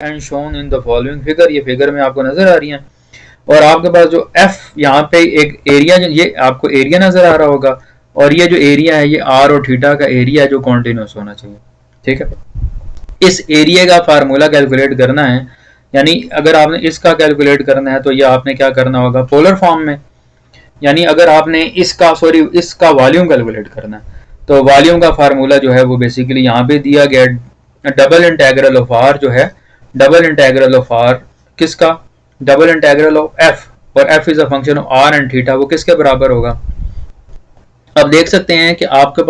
And shown in the following figure, ये figure में आपको नजर आ रही हैं। और आपके पास जो एफ यहाँ पे एक एरिया, ये आपको एरिया नजर आ रहा होगा, और ये जो एरिया है ये आर और थीटा का एरिया है जो कॉन्टिन्यूस होना चाहिए। ठीक है, इस एरिया का फार्मूला कैलकुलेट करना है, यानी अगर आपने इसका कैलकुलेट करना है तो ये आपने क्या करना होगा पोलर फॉर्म में, यानी अगर आपने इसका वॉल्यूम कैलकुलेट करना है तो वॉल्यूम का फार्मूला जो है वो बेसिकली यहाँ पे दिया गया, डबल इंटेग्रल ऑफ आर जो है, डबल इंटेग्रल ऑफ आर किसका, डबल इंटेग्रल ऑफ एफ, और F is a function of R and theta, वो किसके बराबर होगा। अब देख सकते हैं कि आपके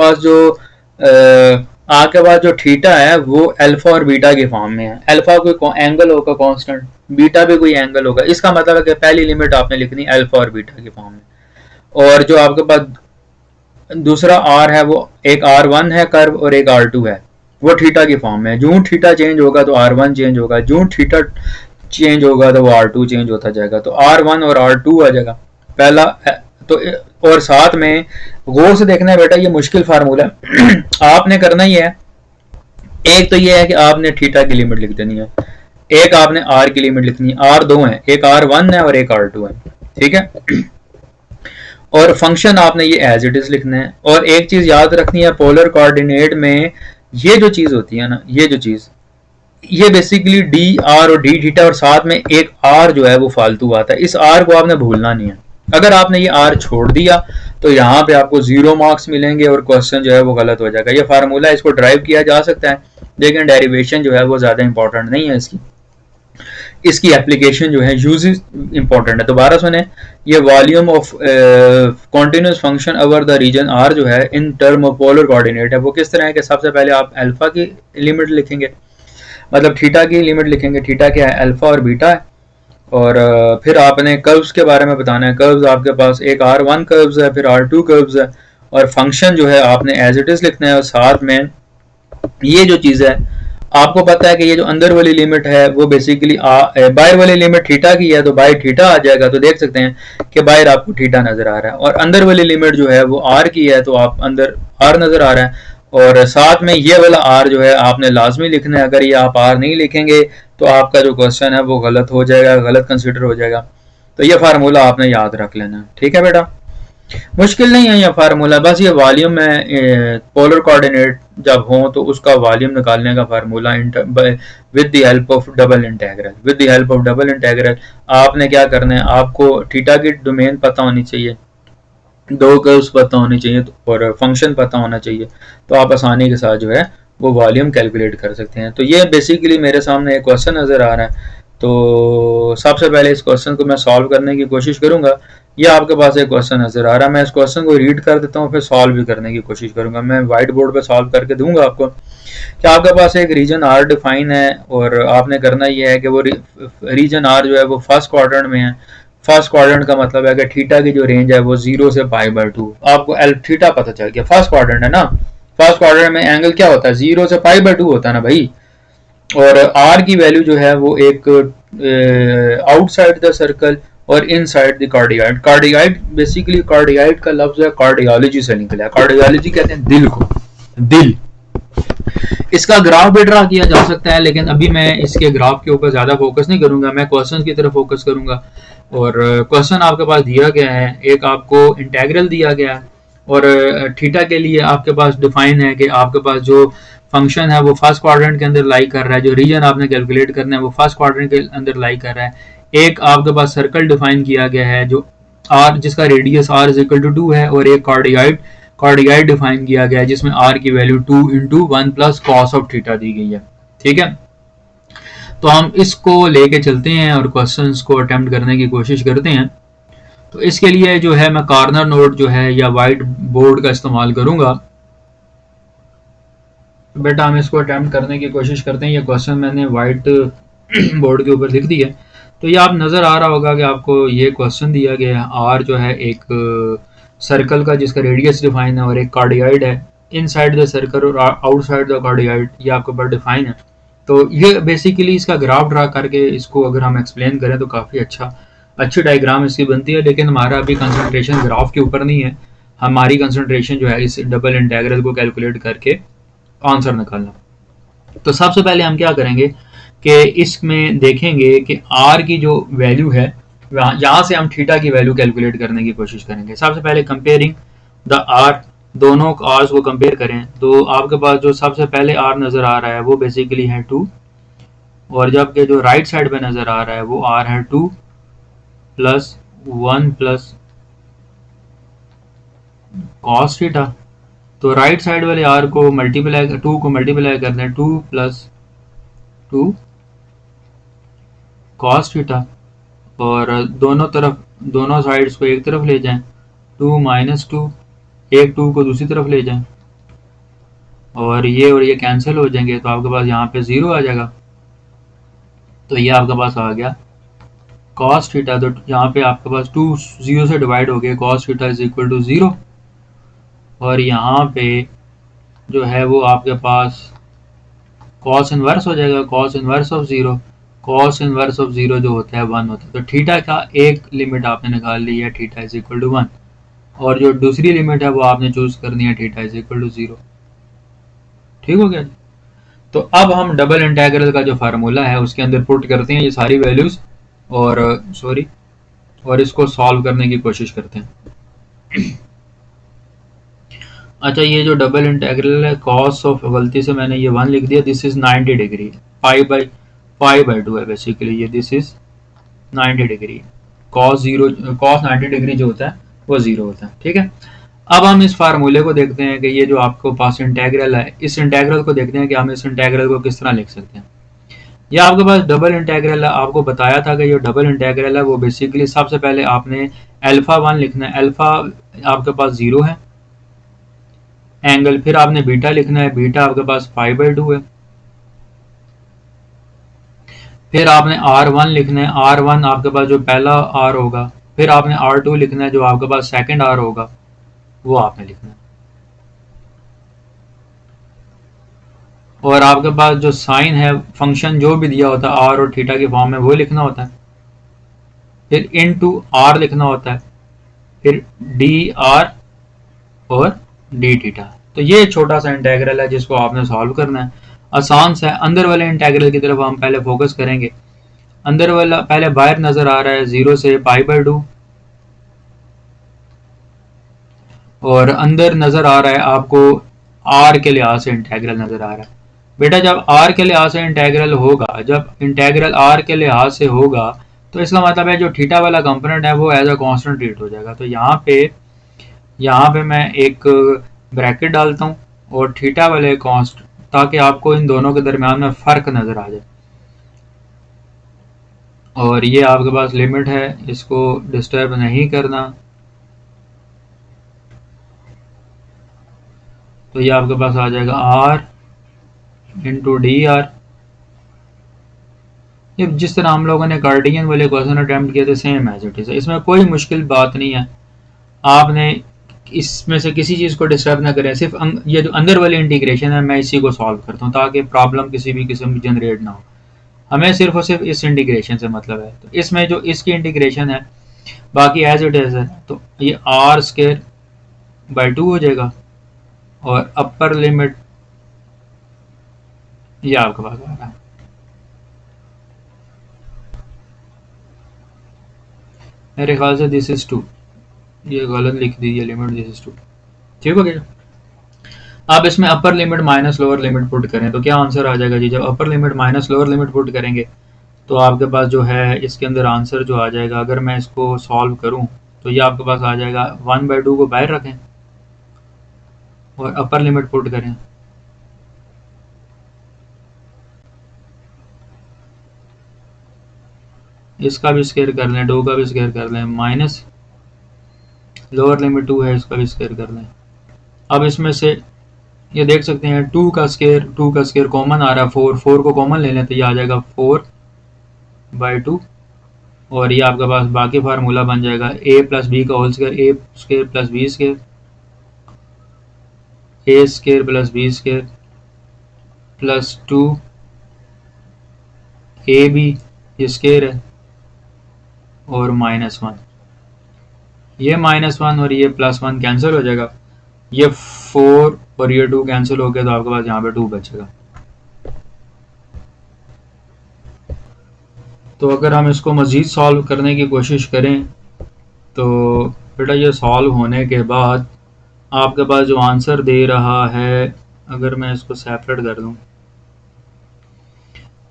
पास जो थीटा है वो अल्फा और बीटा के फॉर्म में है। अल्फा कोई एंगल होगा कांस्टेंट, बीटा भी कोई एंगल होगा, इसका मतलब है कि पहली लिमिट आपने लिखनी अल्फा और बीटा के फॉर्म में। और जो आपके पास दूसरा आर है वो एक R1 है कर्व और एक R2 है, वो थीटा की फॉर्म में है। जूं थीटा चेंज होगा तो R1 चेंज होगा, जूं थीटा चेंज होगा तो वो R2 चेंज होता जाएगा, तो R1 और R2 आ जाएगा पहला। तो और साथ में गौर से देखना है बेटा, ये मुश्किल फार्मूला है आपने करना ही है। एक तो ये है कि आपने थीटा की लिमिट लिख देनी है, एक आपने आर की लिमिट लिखनी है, आर दो है, एक R1 है और एक R2 है। ठीक है, और फंक्शन आपने ये एज इट इज लिखना है। और एक चीज याद रखनी है, पोलर कोऑर्डिनेट में ये जो चीज होती है ना, ये जो चीज, ये बेसिकली डी आर और डी थीटा, और साथ में एक आर जो है वो फालतू आता है, इस आर को आपने भूलना नहीं है। अगर आपने ये आर छोड़ दिया तो यहाँ पे आपको 0 मार्क्स मिलेंगे और क्वेश्चन जो है वो गलत हो जाएगा। ये फार्मूला, इसको ड्राइव किया जा सकता है लेकिन डेरिवेशन जो है वो ज्यादा इंपॉर्टेंट नहीं है, इसकी एप्लीकेशन जो है यूज इंपॉर्टेंट है। दोबारा सुने, ये volume of continuous function over the region R जो है in term of polar coordinate है, वो किस तरह है कि सबसे पहले आप अल्फा की लिमिट लिखेंगे, मतलब थीटा की लिमिट लिखेंगे, थीटा क्या है अल्फा और बीटा है, और फिर आपने कर्व्स के बारे में बताना है। कर्व्स आपके पास एक R1 कर्व्स है, फिर R2 कर्व्स है, और फंक्शन जो है आपने एज इट इज लिखना है। और साथ में ये जो चीज़ है आपको पता है कि ये जो अंदर वाली लिमिट है वो बेसिकली बाहर वाली लिमिट थीटा की है, तो बाहर थीटा आ जाएगा, तो देख सकते हैं कि बाहर आपको थीटा नजर आ रहा है, और अंदर वाली लिमिट जो है वो आर की है तो आप अंदर आर नजर आ रहा है। और साथ में ये वाला आर जो है आपने लाजमी लिखना है, अगर ये आप आर नहीं लिखेंगे तो आपका जो क्वेश्चन है वो गलत हो जाएगा, गलत कंसिडर हो जाएगा। तो ये फार्मूला आपने याद रख लेना, ठीक है बेटा, मुश्किल नहीं है ये फार्मूला, बस ये वॉल्यूम में पोलर कोऑर्डिनेट जब हो तो उसका वॉल्यूम निकालने का formula with the help of double integral. With the help of double integral आपने क्या करना है, आपको थीटा की डोमेन पता होनी चाहिए, दो कर्व्स पता होनी चाहिए और फंक्शन पता होना चाहिए, तो आप आसानी के साथ जो है वो वॉल्यूम कैलकुलेट कर सकते हैं। तो ये बेसिकली मेरे सामने एक क्वेश्चन नज़र आ रहा है, तो सबसे पहले इस क्वेश्चन को मैं सॉल्व करने की कोशिश करूंगा। ये आपके पास एक क्वेश्चन नज़र आ रहा है, मैं इस क्वेश्चन को रीड कर देता हूँ, फिर सॉल्व भी करने की कोशिश करूंगा। मैं वाइट बोर्ड पे सॉल्व करके दूंगा आपको कि आपके पास एक रीजन आर डिफाइन है, और आपने करना ये है कि वो रीजन आर जो है वो फर्स्ट क्वाड्रेंट में है। फर्स्ट क्वाड्रेंट का मतलब है कि थीटा की जो रेंज है वो 0 से π/2, आपको एल थीटा पता चल गया, फर्स्ट क्वाड्रेंट है ना, फर्स्ट क्वाड्रेंट में एंगल क्या होता है 0 से π/2 होता है ना भाई। और आर की वैल्यू जो है वो एक आउटसाइड द सर्कल और inside the cardioid. Cardioid basically, cardioid का लफ्ज है कार्डियोलॉजी से निकला है, कार्डियोलॉजी कहते हैं दिल को, दिल। इसका ग्राफ भी ड्रा किया जा सकता है, लेकिन अभी मैं इसके ग्राफ के ऊपर ज्यादा फोकस नहीं करूंगा, मैं क्वेश्चन की तरफ फोकस करूंगा। और क्वेश्चन आपके पास दिया गया है, एक आपको इंटेग्रल दिया गया है, और थीटा के लिए आपके पास डिफाइन है कि आपके पास जो फंक्शन है वो फर्स्ट क्वाड्रेंट के अंदर लाई कर रहा है, जो रीजन आपने कैलकुलेट करना है वो फर्स्ट क्वाड्रेंट के अंदर लाई कर रहा है। एक आपके पास सर्कल डिफाइन किया गया है जो आर, जिसका रेडियस r = 2 है, और एक कार्डियाइड डिफाइन किया गया है जिसमें r की वैल्यू 2 × 1 + cos ऑफ थीटा दी गई है। ठीक है, तो हम इसको लेके चलते हैं और क्वेश्चंस को अटेम्प्ट करने की कोशिश करते हैं। तो इसके लिए जो है मैं कॉर्नर नोट जो है या वाइट बोर्ड का इस्तेमाल करूंगा। बेटा हम इसको अटेम्प्ट करने की कोशिश करते हैं। ये क्वेश्चन मैंने वाइट बोर्ड के ऊपर लिख दिया है, तो ये आप नज़र आ रहा होगा कि आपको ये क्वेश्चन दिया गया है। आर जो है एक सर्कल का जिसका रेडियस डिफाइन है, और एक कार्डियाइड है इनसाइड द सर्कल और आउटसाइड द कार्डियाइड, ये आपके ऊपर डिफाइन है। तो ये बेसिकली इसका ग्राफ ड्रा करके इसको अगर हम एक्सप्लेन करें तो काफ़ी अच्छी डायग्राम इसकी बनती है, लेकिन हमारा अभी कंसंट्रेशन ग्राफ के ऊपर नहीं है, हमारी कंसंट्रेशन जो है इस डबल इंटीग्रल को कैलकुलेट करके आंसर निकालना। तो सबसे पहले हम क्या करेंगे कि इसमें देखेंगे कि आर की जो वैल्यू है यहाँ से हम थीटा की वैल्यू कैलकुलेट करने की कोशिश करेंगे। सबसे पहले कंपेयरिंग द आर, दोनों आर्स को कंपेयर करें तो आपके पास जो सबसे पहले आर नज़र आ रहा है वो बेसिकली है 2, और जबकि जो राइट साइड पे नज़र आ रहा है वो आर है 2 प्लस 1 प्लस कॉस थीटा। तो राइट साइड वाले आर को मल्टीप्लाई 2 को मल्टीप्लाई कर दें 2 प्लस 2 कॉस थीटा, और दोनों तरफ दोनों साइड्स को एक तरफ ले जाएं 2 माइनस 2, एक 2 को दूसरी तरफ ले जाएं और ये कैंसिल हो जाएंगे तो आपके पास यहाँ पे 0 आ जाएगा। तो ये आपके पास आ गया कॉस थीटा। तो यहाँ पे आपके पास 2 0 से डिवाइड हो गए, cos theta is equal to 0, और यहाँ पे जो है वो आपके पास कॉस इनवर्स हो जाएगा, cos inverse of 0, cos inverse of 0 जो होता है 1 होता है। तो थीटा का एक लिमिट आपने निकाल ली है, थीटा इज इक्वल टू 1, और जो दूसरी लिमिट है वो आपने चूज करनी है, थीटा इज इक्वल टू 0। ठीक हो गया। तो अब हम डबल इंटीग्रल का जो फार्मूला है उसके अंदर पुट करते हैं ये सारी वैल्यूज, और और इसको सॉल्व करने की कोशिश करते हैं। अच्छा, ये जो डबल इंटीग्रल है कॉस ऑफ, गलती से मैंने ये 1 लिख दिया, this is 90 degree, pi by 2 है बेसिकली ये, this is 90 degree, cos 90 degree जो होता है वो 0 होता है। ठीक है, अब हम इस फार्मूले को देखते हैं कि ये जो आपको पास इंटीग्रल है, इस इंटीग्रल को देखते हैं कि हम इस इंटीग्रल को किस तरह लिख सकते हैं। ये आपके पास डबल इंटीग्रल है, आपको बताया था कि ये डबल इंटीग्रल है वो बेसिकली सबसे पहले आपने अल्फा 1 लिखना है, अल्फा आपके पास 0 है एंगल, फिर आपने बीटा लिखना है, बीटा आपके पास पाई बाई 2 है, फिर आपने R1 लिखना है, R1 आपके पास जो पहला R होगा, फिर आपने R2 लिखना है जो आपके पास सेकंड R होगा वो आपने लिखना है, और आपके पास जो साइन है फंक्शन जो भी दिया होता है R और थीटा के फॉर्म में वो लिखना होता है, फिर इनटू R लिखना होता है, फिर DR और डी थीटा। तो ये छोटा सा इंटीग्रल है जिसको आपने सॉल्व करना है, आसान सा है। अंदर वाले इंटीग्रल की तरफ हम पहले फोकस करेंगे। अंदर वाला पहले बाहर नजर आ रहा है 0 से पाई बाई 2, और अंदर नजर आ रहा है आपको r के लिहाज से इंटीग्रल नजर आ रहा है। बेटा जब r के लिहाज से इंटीग्रल होगा, जब इंटीग्रल r के लिहाज से होगा तो इसका मतलब है जो थीटा वाला कंपोनेंट है वो एज अ कांस्टेंट ट्रीट हो जाएगा। तो यहाँ पे मैं एक ब्रैकेट डालता हूँ और थीटा वाले कॉन्स्ट, ताकि आपको इन दोनों के दरमियान में फ़र्क नज़र आ जाए। और ये आपके पास लिमिट है, इसको डिस्टर्ब नहीं करना। तो ये आपके पास आ जाएगा r इंटू डी आर। ये जिस तरह हम लोगों ने कार्टेशियन वाले क्वेश्चन अटैम्प्ट किए थे सेम एज इट इज़, इसमें कोई मुश्किल बात नहीं है। आपने इसमें से किसी चीज़ को डिस्टर्ब ना करें, सिर्फ ये जो अंदर वाली इंटीग्रेशन है मैं इसी को सॉल्व करता हूँ ताकि प्रॉब्लम किसी भी किस्म की जनरेट ना हो। हमें सिर्फ और सिर्फ इस इंटीग्रेशन से मतलब है। तो इसमें जो इसकी इंटीग्रेशन है बाकी एज इट इज़ है, तो ये आर स्क्वायर बाई 2 हो जाएगा, और अपर लिमिट ये आपके पास आ रहा है। मेरे ख्याल से दिस इज 2, ये गलत लिख दीजिए लिमिट, दिस इज 2। ठीक हो गया। अब इसमें upper limit minus lower limit put करें तो क्या आंसर आ जाएगा जी। जब upper limit minus lower limit put करेंगे तो आपके पास जो है इसके अंदर आंसर जो आ जाएगा, अगर मैं इसको सॉल्व करूं तो ये आपके पास आ जाएगा 1/2 को बाहर रखें और अपर लिमिट पुट करें, इसका भी स्क्वायर कर लें, 2 का भी स्क्वायर कर लें, माइनस लोअर लिमिट 2 है इसका भी स्क्वायर कर लें। अब इसमें से ये देख सकते हैं 2 का स्क्वायर कॉमन आ रहा है, 4 को कॉमन ले लें तो ये आ जाएगा 4/2, और ये आपके पास बाकी फार्मूला बन जाएगा a प्लस बी का whole square, A square plus B square, A square plus B square plus 2 A B ये स्क्वायर है, और -1, ये -1 और ये +1 कैंसिल हो जाएगा, ये 4 और ये 2 कैंसिल हो गया तो आपके पास यहाँ पे 2 बचेगा। तो अगर हम इसको मज़ीद सॉल्व करने की कोशिश करें तो बेटा ये सॉल्व होने के बाद आपके पास जो आंसर दे रहा है, अगर मैं इसको सेपरेट कर दूं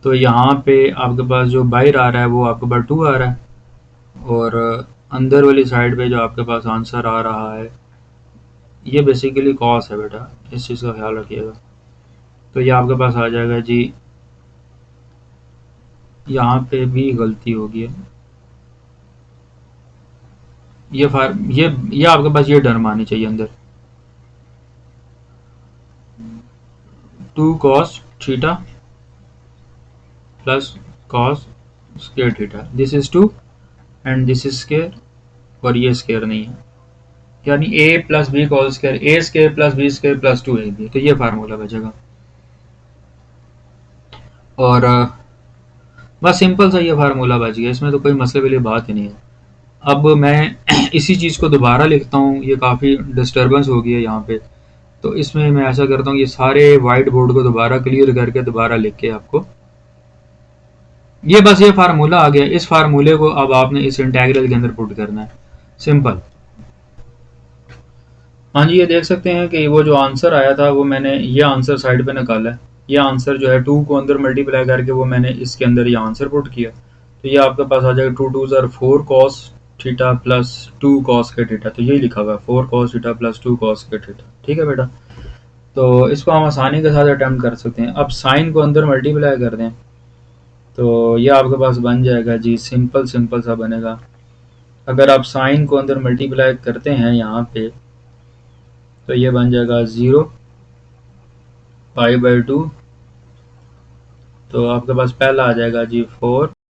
तो यहाँ पे आपके पास जो बाहर आ रहा है वो आपके पास 2 आ रहा है, और अंदर वाली साइड पे जो आपके पास आंसर आ रहा है ये बेसिकली कॉस है बेटा, इस चीज़ का ख्याल रखिएगा। तो ये आपके पास आ जाएगा जी, यहाँ पे भी गलती होगी, ये आपके पास ये टर्म आनी चाहिए अंदर, 2 cos theta plus cos square theta, this is 2 and this is square, और ये स्क्वायर नहीं है, यानी a plus B whole square, A square plus B square plus 2ab, तो ये फार्मूला बचेगा। और बस सिंपल सा ये फार्मूला बच गया, इसमें तो कोई मसले वाली बात ही नहीं है। अब मैं इसी चीज़ को दोबारा लिखता हूँ, ये काफ़ी डिस्टर्बेंस हो गई है यहाँ पे, तो इसमें मैं ऐसा करता हूँ ये सारे वाइट बोर्ड को दोबारा क्लियर करके दोबारा लिख के आपको, ये बस ये फार्मूला आ गया, इस फार्मूले को अब आपने इस इंटीग्रल के अंदर पुट करना है, सिंपल। हाँ जी, ये देख सकते हैं कि वो जो आंसर आया था वो मैंने ये आंसर साइड पे निकाला है, ये आंसर जो है 2 को अंदर मल्टीप्लाई करके वो मैंने इसके अंदर ये आंसर पुट किया, तो ये आपके पास आ जाएगा 2 2 ज़र 4 कॉस थीटा प्लस 2 कॉस के थीटा, तो यही लिखा हुआ है 4 कॉस थीटा प्लस 2 कॉस के थीटा। ठीक है बेटा, तो इसको हम आसानी के साथ अटैम्प्ट कर सकते हैं। अब साइन को अंदर मल्टीप्लाई कर दें तो ये आपके पास बन जाएगा जी, सिंपल सिंपल सा बनेगा। अगर आप साइन को अंदर मल्टीप्लाई करते हैं यहाँ पे तो ये बन जाएगा 0 पाई बाई 2, तो आपके पास पहला आ जाएगा जी 4